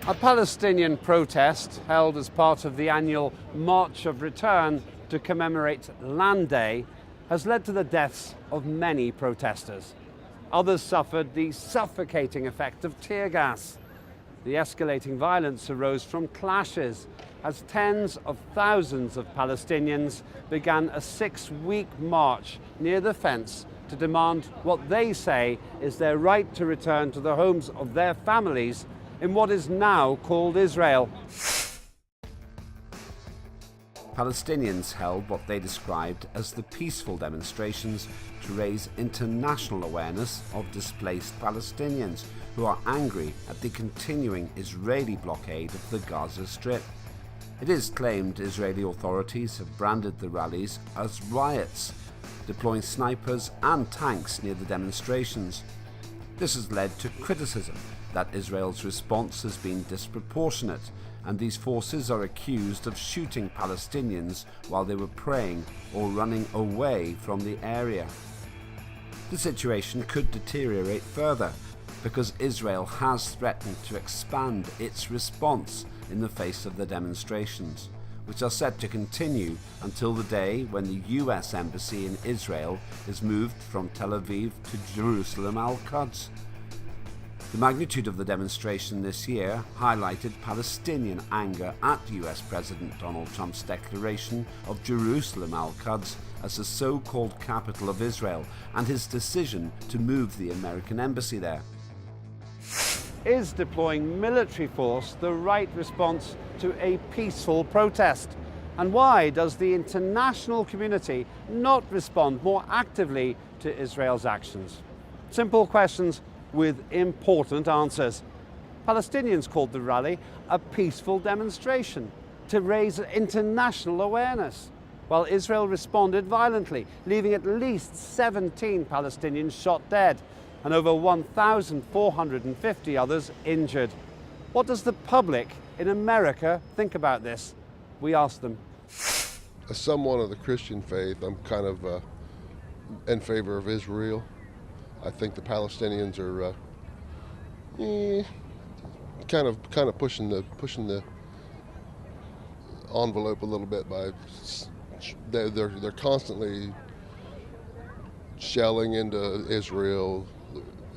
A Palestinian protest held as part of the annual March of Return to commemorate Land Day has led to the deaths of many protesters. Others suffered the suffocating effect of tear gas. The escalating violence arose from clashes as tens of thousands of Palestinians began a 6-week march near the fence to demand what they say is their right to return to the homes of their families in what is now called Israel. Palestinians held what they described as the peaceful demonstrations to raise international awareness of displaced Palestinians who are angry at the continuing Israeli blockade of the Gaza Strip. It is claimed Israeli authorities have branded the rallies as riots, deploying snipers and tanks near the demonstrations. This has led to criticism that Israel's response has been disproportionate, and these forces are accused of shooting Palestinians while they were praying or running away from the area. The situation could deteriorate further because Israel has threatened to expand its response in the face of the demonstrations, which are set to continue until the day when the US Embassy in Israel is moved from Tel Aviv to Jerusalem al-Quds. The magnitude of the demonstration this year highlighted Palestinian anger at US President Donald Trump's declaration of Jerusalem al-Quds as the so-called capital of Israel and his decision to move the American embassy there. Is deploying military force the right response to a peaceful protest? And why does the international community not respond more actively to Israel's actions? Simple questions with important answers. Palestinians called the rally a peaceful demonstration to raise international awareness, while Israel responded violently, leaving at least 17 Palestinians shot dead and over 1,450 others injured. What does the public in America think about this? We asked them. As someone of the Christian faith, I'm kind of in favor of Israel. I think the Palestinians are kind of pushing the envelope a little bit by they're constantly shelling into Israel,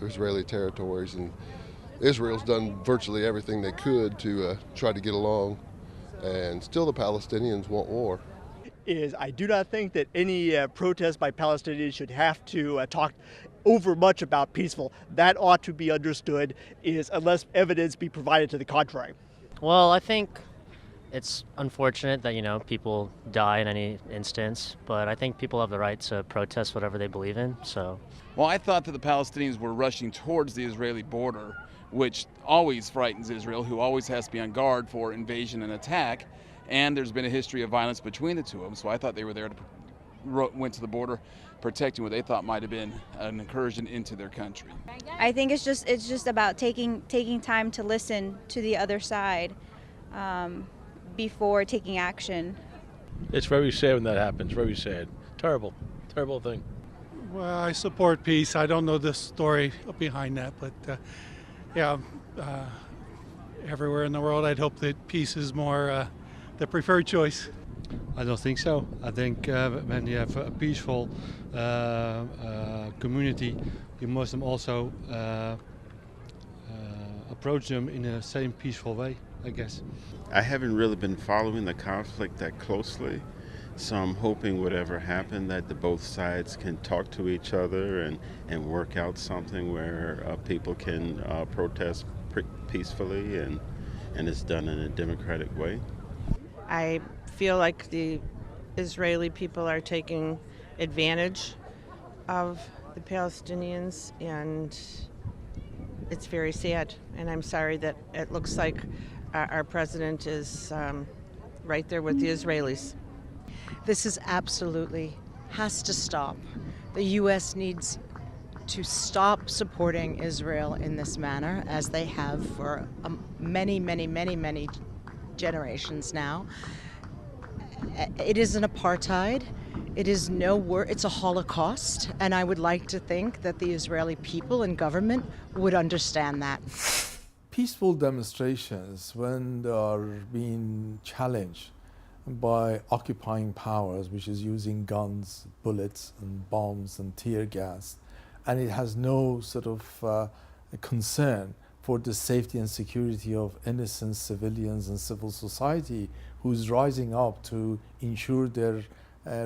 Israeli territories, and Israel's done virtually everything they could to try to get along, and still the Palestinians want war. I do not think that any protest by Palestinians should have to talk over much about peaceful. That ought to be understood unless evidence be provided to the contrary. Well, I think it's unfortunate that, people die in any instance, but I think people have the right to protest whatever they believe in, so. Well, I thought that the Palestinians were rushing towards the Israeli border, which always frightens Israel, who always has to be on guard for invasion and attack, and there's been a history of violence between the two of them, so I thought they were there went to the border protecting what they thought might have been an incursion into their country. I think it's just about taking time to listen to the other side before taking action. It's very sad when that happens, very sad. Terrible thing. Well, I support peace. I don't know the story behind that, but everywhere in the world I'd hope that peace is more the preferred choice. I don't think so. I think when you have a peaceful community, you must also approach them in the same peaceful way, I guess. I haven't really been following the conflict that closely, so I'm hoping whatever happened that both sides can talk to each other and work out something where people can protest peacefully and it's done in a democratic way. I feel like the Israeli people are taking advantage of the Palestinians, and it's very sad. And I'm sorry that it looks like our president is right there with the Israelis. This is absolutely has to stop. The U.S. needs to stop supporting Israel in this manner, as they have for many generations now. It is an apartheid. It is it's a Holocaust, and I would like to think that the Israeli people and government would understand that. peaceful demonstrations, when they are being challenged by occupying powers, which is using guns, bullets and bombs and tear gas, and it has no sort of concern for the safety and security of innocent civilians and civil society who's rising up to ensure their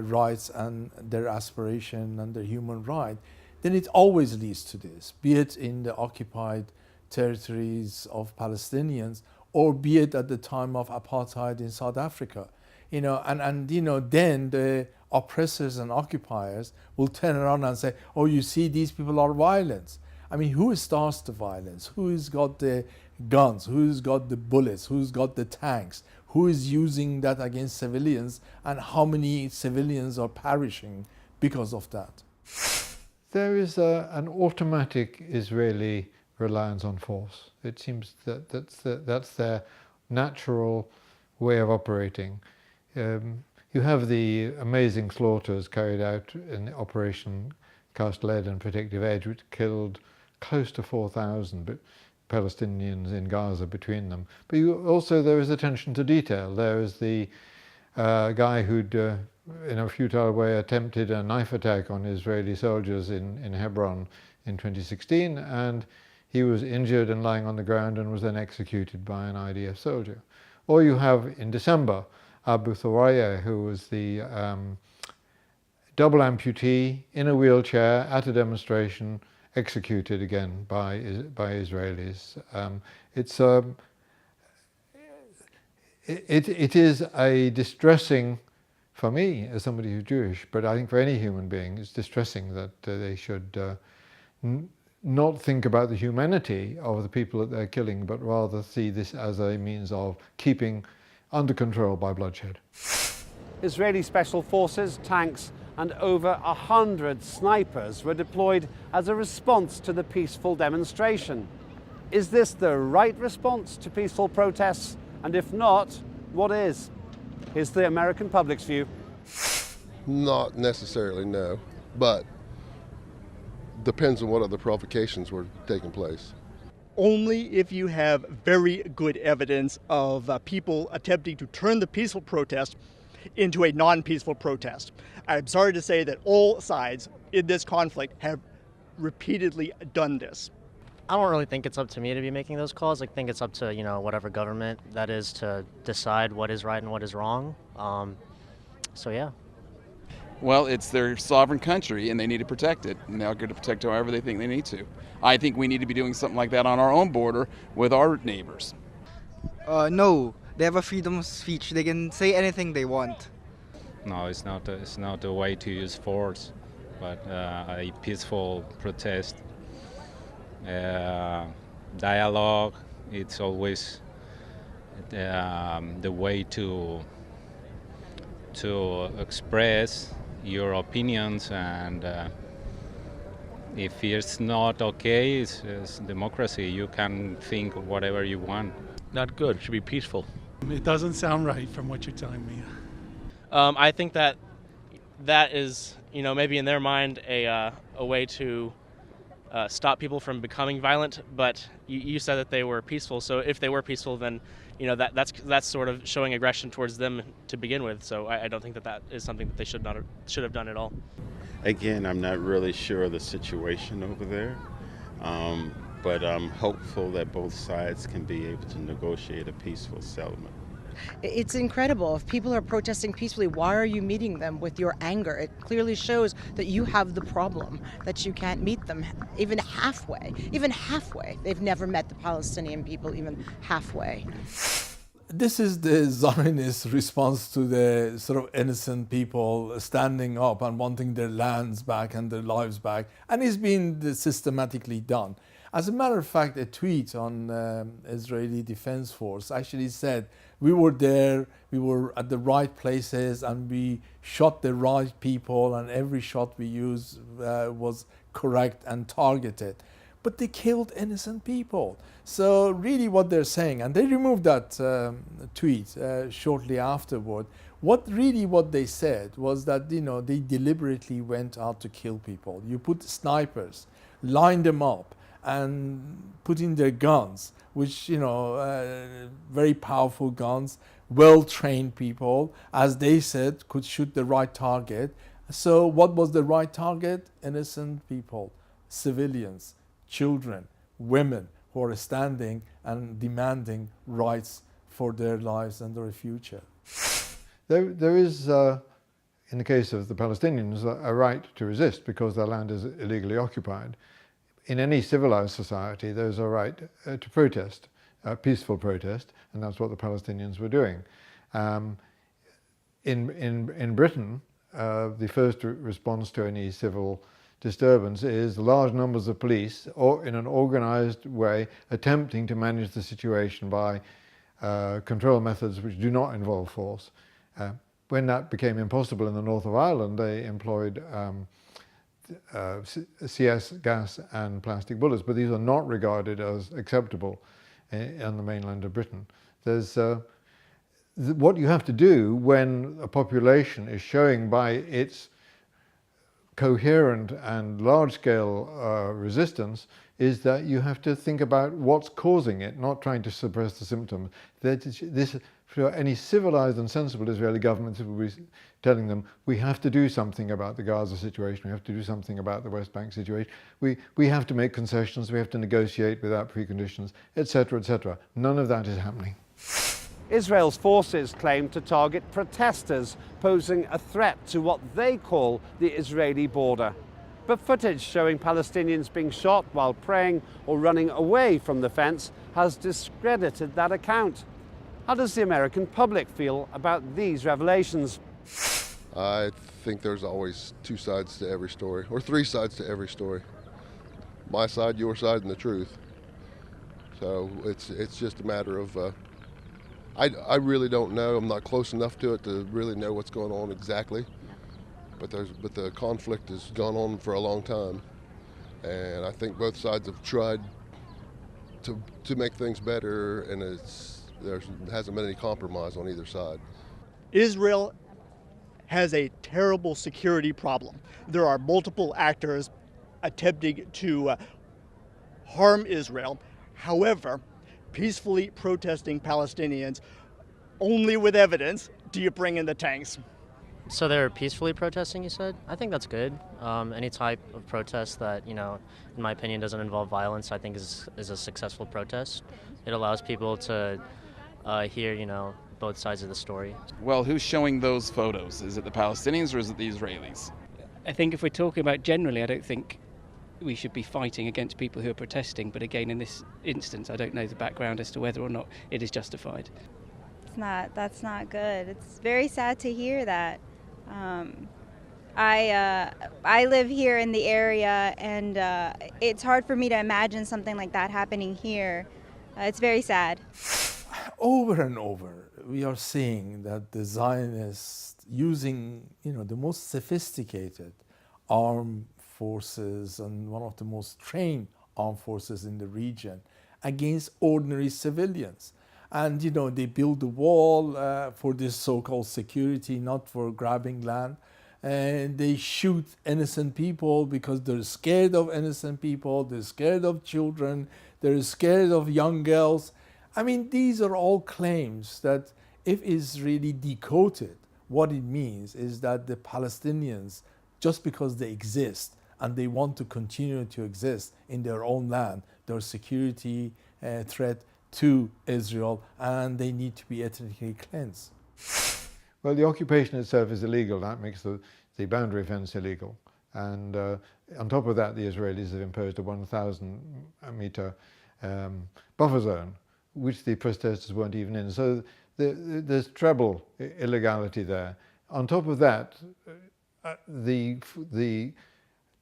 rights and their aspiration and their human right, then it always leads to this, be it in the occupied territories of Palestinians or be it at the time of apartheid in South Africa. You know, and you know, then the oppressors and occupiers will turn around and say, oh, you see, these people are violent. I mean, who starts the violence? Who's got the guns? Who's got the bullets? Who's got the tanks? Who is using that against civilians? And how many civilians are perishing because of that? There is an automatic Israeli reliance on force. It seems that that's their natural way of operating. You have the amazing slaughters carried out in Operation Cast Lead and Protective Edge, which killed close to 4,000 Palestinians in Gaza between them. But there is attention to detail. There is the guy who'd, in a futile way, attempted a knife attack on Israeli soldiers in Hebron in 2016, and he was injured and lying on the ground and was then executed by an IDF soldier. Or you have, in December, Abu Thuraya, who was the double amputee in a wheelchair at a demonstration, executed again by Israelis. It is a distressing, for me as somebody who's Jewish, but I think for any human being, it's distressing that they should not think about the humanity of the people that they're killing, but rather see this as a means of keeping under control by bloodshed. Israeli special forces, tanks and over 100 snipers were deployed as a response to the peaceful demonstration. Is this the right response to peaceful protests? And if not, what is? Here's the American public's view. Not necessarily, no, but depends on what other provocations were taking place. Only if you have very good evidence of people attempting to turn the peaceful protest into a non-peaceful protest. I'm sorry to say that all sides in this conflict have repeatedly done this. I don't really think it's up to me to be making those calls. I think it's up to, you know, whatever government that is to decide what is right and what is wrong. So yeah. Well, it's their sovereign country and they need to protect it, and they're going to protect it however they think they need to. I think we need to be doing something like that on our own border with our neighbors. No, they have a freedom of speech. They can say anything they want. No, it's not a way to use force, but a peaceful protest. Dialogue, it's always the way to express your opinions, and if it's not okay, it's democracy. You can think whatever you want. Not good. It should be peaceful. It doesn't sound right from what you're telling me. I think that is, you know, maybe in their mind a way to stop people from becoming violent. But you said that they were peaceful. So if they were peaceful, then you know that's sort of showing aggression towards them to begin with. So I don't think that is something that they should have done at all. Again, I'm not really sure of the situation over there, but I'm hopeful that both sides can be able to negotiate a peaceful settlement. It's incredible. If people are protesting peacefully, why are you meeting them with your anger? It clearly shows that you have the problem, that you can't meet them even halfway. Even halfway. They've never met the Palestinian people even halfway. This is the Zionist response to the sort of innocent people standing up and wanting their lands back and their lives back, and it's been systematically done. As a matter of fact, a tweet on Israeli Defense Force actually said, we were there, we were at the right places, and we shot the right people, and every shot we used was correct and targeted. But they killed innocent people. So really what they're saying, and they removed that tweet shortly afterward, what they said was that, you know, they deliberately went out to kill people. You put snipers, line them up, and put in their guns, which, very powerful guns, well-trained people, as they said, could shoot the right target. So what was the right target? Innocent people, civilians, children, women who are standing and demanding rights for their lives and their future. There is, in the case of the Palestinians, a right to resist because their land is illegally occupied. In any civilized society, there's a right to protest, peaceful protest, and that's what the Palestinians were doing. In Britain, the first response to any civil disturbance is large numbers of police, or in an organized way, attempting to manage the situation by control methods which do not involve force. When that became impossible in the north of Ireland, they employed CS gas and plastic bullets, but these are not regarded as acceptable on the mainland of Britain. There's what you have to do when a population is showing by its coherent and large-scale resistance is that you have to think about what's causing it, not trying to suppress the symptoms. For any civilized and sensible Israeli government will be telling them, we have to do something about the Gaza situation, we have to do something about the West Bank situation, we have to make concessions, we have to negotiate without preconditions, etc., etc. None of that is happening. Israel's forces claim to target protesters, posing a threat to what they call the Israeli border. But footage showing Palestinians being shot while praying or running away from the fence has discredited that account. How does the American public feel about these revelations? I think there's always two sides to every story, or three sides to every story. My side, your side, and the truth. So it's just a matter of, I really don't know. I'm not close enough to it to really know what's going on exactly. But the conflict has gone on for a long time, and I think both sides have tried to make things better, and there hasn't been any compromise on either side. Israel has a terrible security problem. There are multiple actors attempting to harm Israel. However, peacefully protesting Palestinians, only with evidence do you bring in the tanks. So they're peacefully protesting, you said? I think that's good. Any type of protest that, in my opinion, doesn't involve violence, I think is a successful protest. It allows people to hear, both sides of the story. Well, who's showing those photos? Is it the Palestinians or is it the Israelis? I think if we're talking about generally, I don't think we should be fighting against people who are protesting. But again, in this instance, I don't know the background as to whether or not it is justified. That's not good. It's very sad to hear that. I live here in the area, and it's hard for me to imagine something like that happening here. It's very sad. Over and over, we are seeing that the Zionists using, the most sophisticated armed forces and one of the most trained armed forces in the region against ordinary civilians. And, they build a wall for this so-called security, not for grabbing land. And they shoot innocent people because they're scared of innocent people, they're scared of children, they're scared of young girls. I mean, these are all claims that, if it's really decoded, what it means is that the Palestinians, just because they exist and they want to continue to exist in their own land, their security threat to Israel, and they need to be ethnically cleansed. Well, the occupation itself is illegal. That makes the boundary fence illegal. And on top of that, the Israelis have imposed a 1,000-meter buffer zone, which the protesters weren't even in. So there's treble illegality there. On top of that, the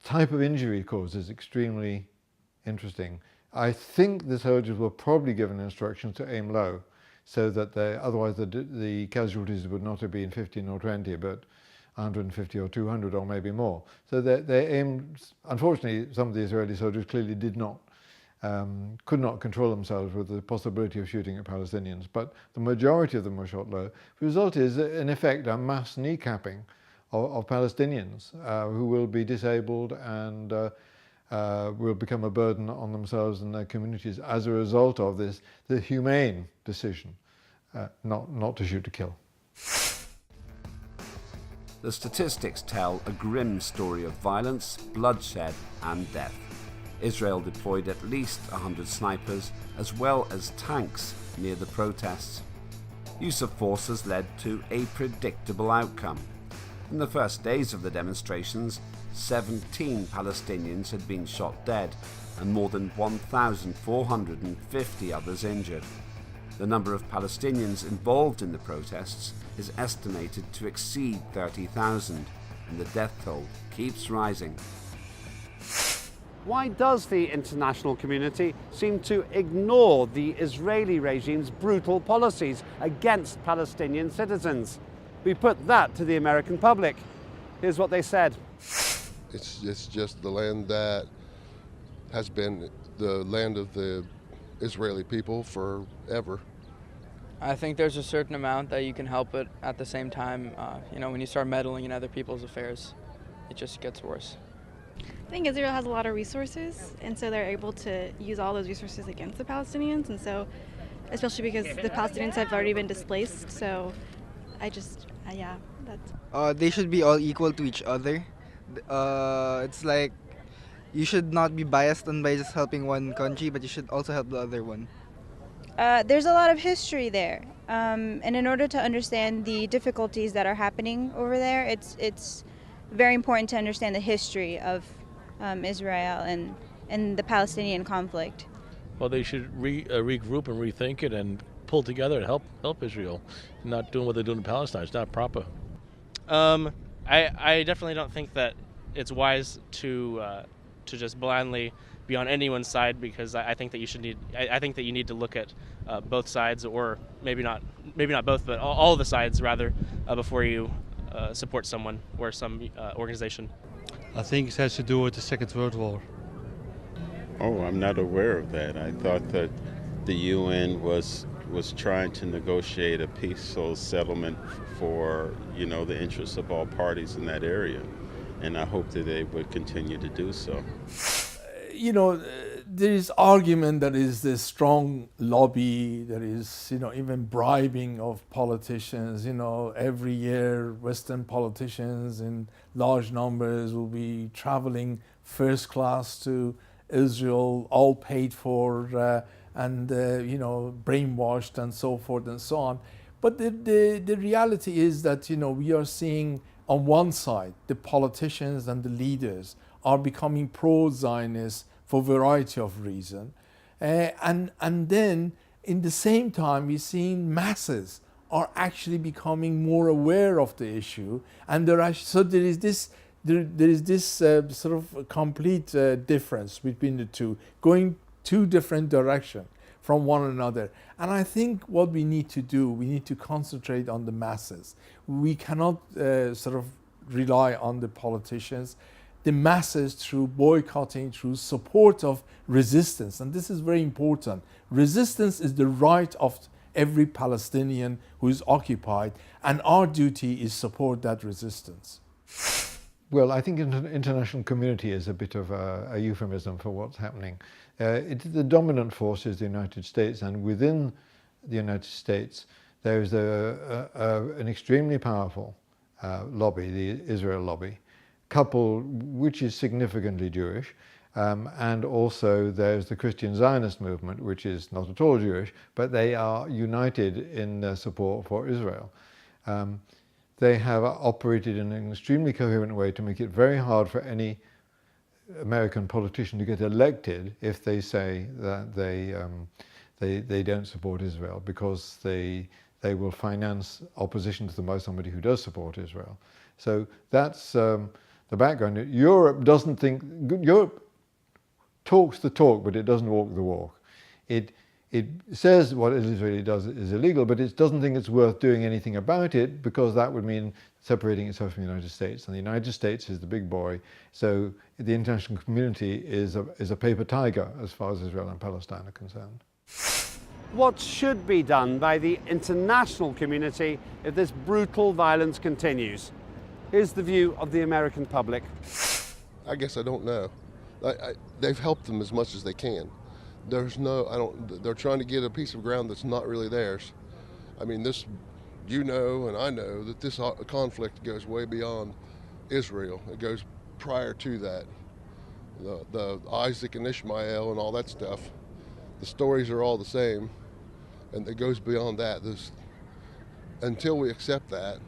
type of injury caused is extremely interesting. I think the soldiers were probably given instructions to aim low, so that otherwise the casualties would not have been 15 or 20, but 150 or 200 or maybe more. So they aimed, unfortunately, some of the Israeli soldiers clearly could not control themselves with the possibility of shooting at Palestinians, but the majority of them were shot low. The result is, in effect, a mass kneecapping of Palestinians who will be disabled and will become a burden on themselves and their communities as a result of this, the humane decision not to shoot to kill. The statistics tell a grim story of violence, bloodshed and death. Israel deployed at least 100 snipers as well as tanks near the protests. Use of force has led to a predictable outcome. In the first days of the demonstrations, 17 Palestinians had been shot dead and more than 1,450 others injured. The number of Palestinians involved in the protests is estimated to exceed 30,000, and the death toll keeps rising. Why does the international community seem to ignore the Israeli regime's brutal policies against Palestinian citizens? We put that to the American public. Here's what they said. It's just the land that has been the land of the Israeli people forever. I think there's a certain amount that you can help it. At the same time, when you start meddling in other people's affairs, it just gets worse. I think Israel has a lot of resources, and so they're able to use all those resources against the Palestinians, and so, especially because the Palestinians have already been displaced, so that's... They should be all equal to each other. It's like you should not be biased on by just helping one country, but you should also help the other one. There's a lot of history there, and in order to understand the difficulties that are happening over there, it's very important to understand the history of Israel and the Palestinian conflict. Well, they should regroup and rethink it and pull together and help Israel. Not doing what they're doing in Palestine. It's not proper. I definitely don't think that it's wise to just blindly be on anyone's side, because I think that you need to look at both sides, or maybe not both, but all the sides rather, before you support someone or some organization. I think it has to do with the Second World War. Oh, I'm not aware of that. I thought that the UN was trying to negotiate a peaceful settlement for, the interests of all parties in that area. And I hope that they would continue to do so. There is argument that is this strong lobby, there is, even bribing of politicians. Every year Western politicians in large numbers will be traveling first class to Israel, all paid for, and brainwashed and so forth and so on. But the reality is that, we are seeing on one side, the politicians and the leaders are becoming pro-Zionist for a variety of reasons. And then, in the same time, we're seeing masses are actually becoming more aware of the issue. And there is this sort of complete difference between the two, going two different directions from one another. And I think what we need to do, we need to concentrate on the masses. We cannot sort of rely on the politicians. The masses, through boycotting, through support of resistance, and this is very important. Resistance is the right of every Palestinian who is occupied, and our duty is support that resistance. Well, I think the international community is a bit of a euphemism for what's happening. The dominant force is the United States, and within the United States there is an extremely powerful lobby, the Israel lobby, which is significantly Jewish, and also there's the Christian Zionist movement, which is not at all Jewish, but they are united in their support for Israel. They have operated in an extremely coherent way to make it very hard for any American politician to get elected if they say that they don't support Israel, because they will finance opposition to them by somebody who does support Israel. So that's the background. Europe talks the talk, but it doesn't walk the walk. It says what Israel does is illegal, but it doesn't think it's worth doing anything about it, because that would mean separating itself from the United States. And the United States is the big boy, so the international community is a paper tiger as far as Israel and Palestine are concerned. What should be done by the international community if this brutal violence continues? Here's the view of the American public. I guess I don't know. they've helped them as much as they can. They're trying to get a piece of ground that's not really theirs. I mean, and I know that this conflict goes way beyond Israel. It goes prior to that. The Isaac and Ishmael and all that stuff, the stories are all the same, and it goes beyond that. Until we accept that,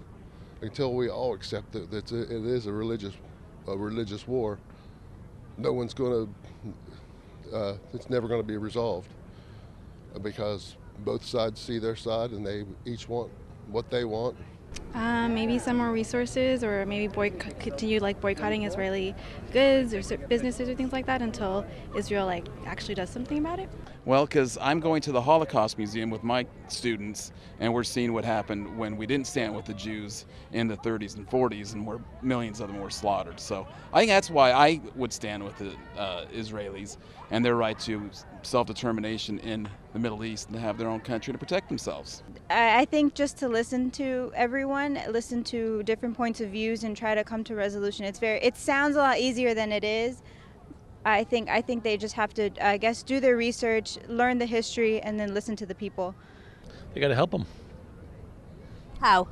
until we all accept that it is a religious war, no one's going to, it's never going to be resolved, because both sides see their side and they each want what they want. Maybe some more resources, or maybe continue boycotting Israeli goods or businesses or things like that until Israel actually does something about it. Well, because I'm going to the Holocaust Museum with my students, and we're seeing what happened when we didn't stand with the Jews in the 30s and 40s, and where millions of them were slaughtered. So I think that's why I would stand with the Israelis and their right to self-determination in the Middle East and to have their own country to protect themselves. I think just to listen to everyone, listen to different points of views, and try to come to resolution. It sounds a lot easier than it is. I think they just have to, I guess, do their research, learn the history, and then listen to the people. They got to help them. How?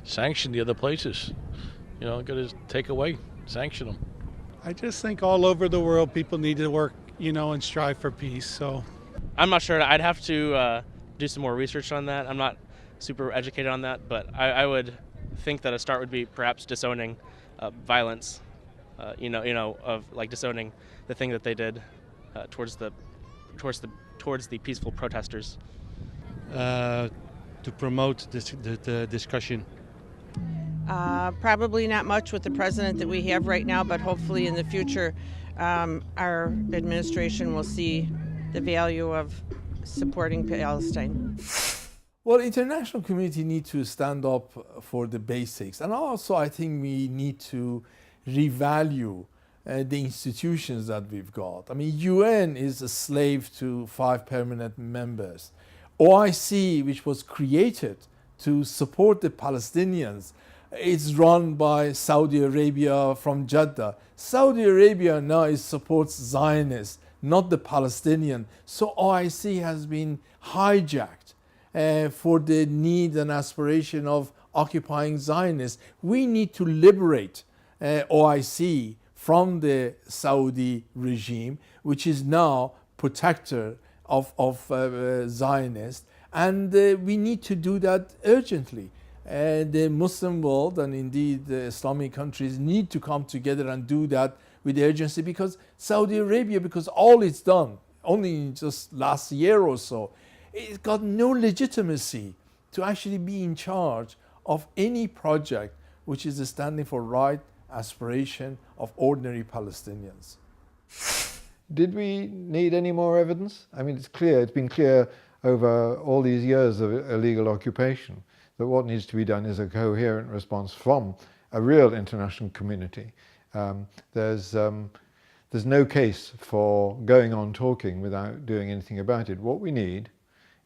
Sanction the other places. Got to take away, sanction them. I just think all over the world people need to work, and strive for peace. So I'm not sure. I'd have to do some more research on that. I'm not super educated on that, but I would think that a start would be perhaps disowning violence. Of disowning the thing that they did towards the peaceful protesters. To promote the discussion. Probably not much with the president that we have right now, but hopefully in the future our administration will see the value of supporting Palestine. Well, international community need to stand up for the basics, and also I think we need to revalue the institutions that we've got. I mean, UN is a slave to 5 permanent members. OIC, which was created to support the Palestinians, it's run by Saudi Arabia from Jeddah. Saudi Arabia now supports Zionists, not the Palestinian. So OIC has been hijacked for the need and aspiration of occupying Zionists. We need to liberate OIC from the Saudi regime, which is now protector of Zionists, and we need to do that urgently. The Muslim world and indeed the Islamic countries need to come together and do that with urgency, because Saudi Arabia, because all it's done, only just last year or so, it's got no legitimacy to actually be in charge of any project which is standing for right aspiration of ordinary Palestinians. Did we need any more evidence? I mean, it's been clear over all these years of illegal occupation that what needs to be done is a coherent response from a real international community. There's no case for going on talking without doing anything about it. What we need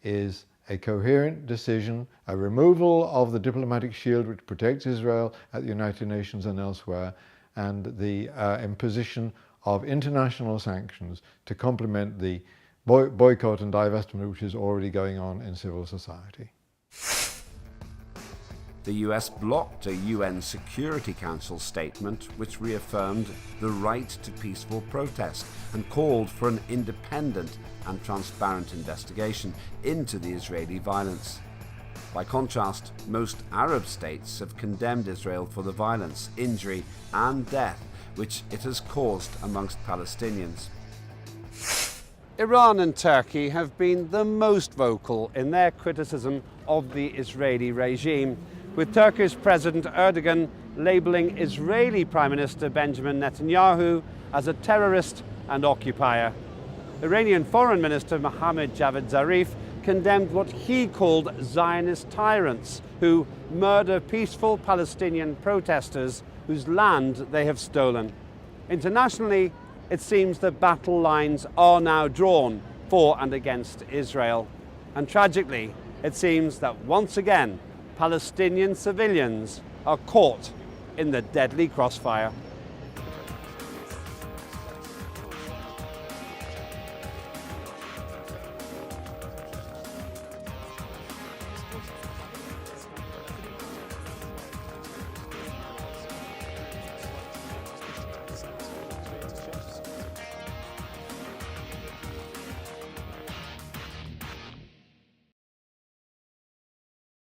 is a coherent decision, a removal of the diplomatic shield which protects Israel at the United Nations and elsewhere, and the imposition of international sanctions to complement the boycott and divestment which is already going on in civil society. The US blocked a UN Security Council statement which reaffirmed the right to peaceful protest and called for an independent and transparent investigation into the Israeli violence. By contrast, most Arab states have condemned Israel for the violence, injury and death which it has caused amongst Palestinians. Iran and Turkey have been the most vocal in their criticism of the Israeli regime, with Turkish President Erdogan labelling Israeli Prime Minister Benjamin Netanyahu as a terrorist and occupier. Iranian Foreign Minister Mohammad Javad Zarif condemned what he called Zionist tyrants who murder peaceful Palestinian protesters whose land they have stolen. Internationally, it seems the battle lines are now drawn for and against Israel. And tragically, it seems that once again, Palestinian civilians are caught in the deadly crossfire.